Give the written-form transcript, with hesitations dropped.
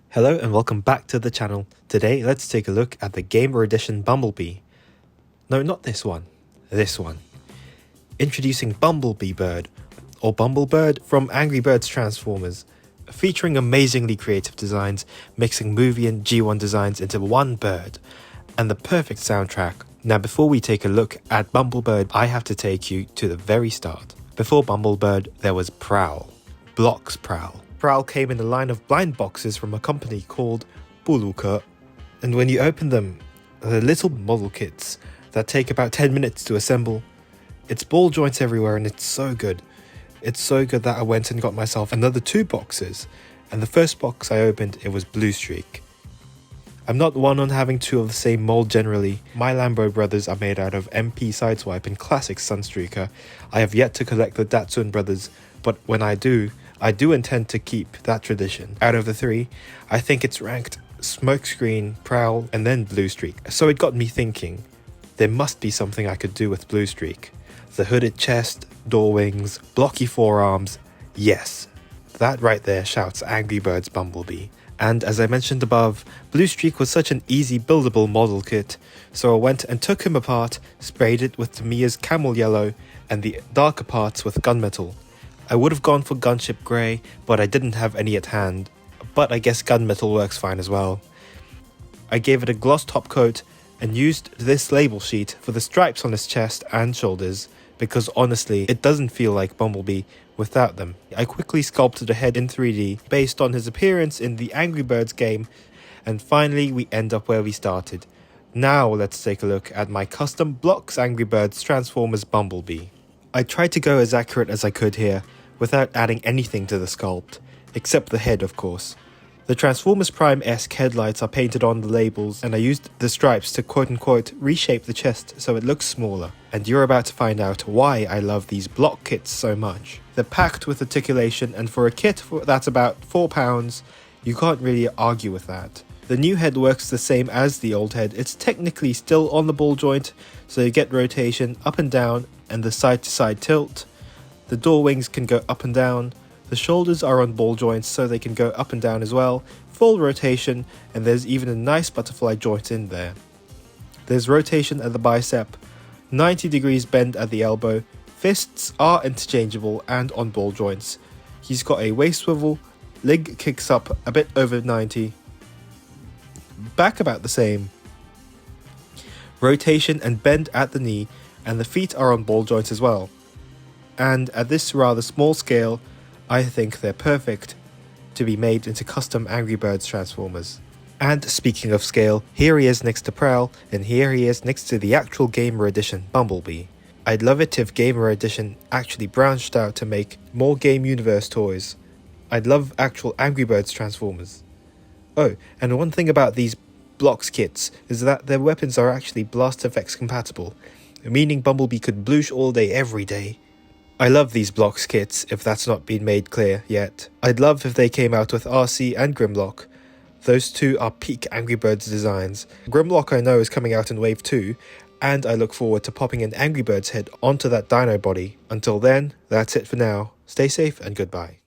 Hello and welcome back to the channel. Today let's take a look at the Gamer Edition Bumblebee. No, not this one. This one. Introducing Bumblebee Bird, or Bumblebird from Angry Birds Transformers. Featuring amazingly creative designs, mixing movie and G1 designs into one bird. And the perfect soundtrack. Now before we take a look at Bumblebird, I have to take you to the very start. Before Bumblebird, there was Prowl. BLOKS Prowl. Prowl came in a line of blind boxes from a company called BLOKS, and when you open them, they're little model kits that take about 10 minutes to assemble. It's ball joints everywhere and it's so good. It's so good that I went and got myself another 2 boxes, and the first box I opened, it was Blue Streak. I'm not one on having 2 of the same mold generally. My Lambo brothers are made out of MP Sideswipe and Classic Sunstreaker. I have yet to collect the Datsun brothers, but when I do intend to keep that tradition. Out of the 3, I think it's ranked Smokescreen, Prowl, and then Blue Streak. So it got me thinking, there must be something I could do with Blue Streak. The hooded chest, door wings, blocky forearms, yes, that right there shouts Angry Birds Bumblebee. And as I mentioned above, Blue Streak was such an easy buildable model kit, so I went and took him apart, sprayed it with Tamiya's camel yellow, and the darker parts with gunmetal. I would have gone for gunship grey, but I didn't have any at hand, but I guess gunmetal works fine as well. I gave it a gloss top coat and used this label sheet for the stripes on his chest and shoulders, because honestly, it doesn't feel like Bumblebee without them. I quickly sculpted a head in 3D based on his appearance in the Angry Birds game, and finally we end up where we started. Now let's take a look at my custom BLOKS Angry Birds Transformers Bumblebee. I tried to go as accurate as I could here, without adding anything to the sculpt, except the head of course. The Transformers Prime-esque headlights are painted on the labels, and I used the stripes to quote-unquote reshape the chest so it looks smaller. And you're about to find out why I love these block kits so much. They're packed with articulation, and for a kit that's about £4, you can't really argue with that. The new head works the same as the old head. It's technically still on the ball joint, so you get rotation up and down and the side-to-side tilt. The door wings can go up and down. The shoulders are on ball joints, so they can go up and down as well. Full rotation, and there's even a nice butterfly joint in there. There's rotation at the bicep, 90 degrees bend at the elbow. Fists are interchangeable and on ball joints. He's got a waist swivel, leg kicks up a bit over 90. Back about the same. Rotation and bend at the knee, and the feet are on ball joints as well. And at this rather small scale, I think they're perfect to be made into custom Angry Birds Transformers. And speaking of scale, here he is next to Prowl, and here he is next to the actual Gamer Edition Bumblebee. I'd love it if Gamer Edition actually branched out to make more Game Universe toys. I'd love actual Angry Birds Transformers. Oh, and one thing about these BLOKS kits is that their weapons are actually Blast Effects compatible, meaning Bumblebee could bloosh all day every day. I love these BLOKS kits, if that's not been made clear yet. I'd love if they came out with RC and Grimlock. Those 2 are peak Angry Birds designs. Grimlock I know is coming out in Wave 2, and I look forward to popping an Angry Birds head onto that dino body. Until then, that's it for now. Stay safe and goodbye.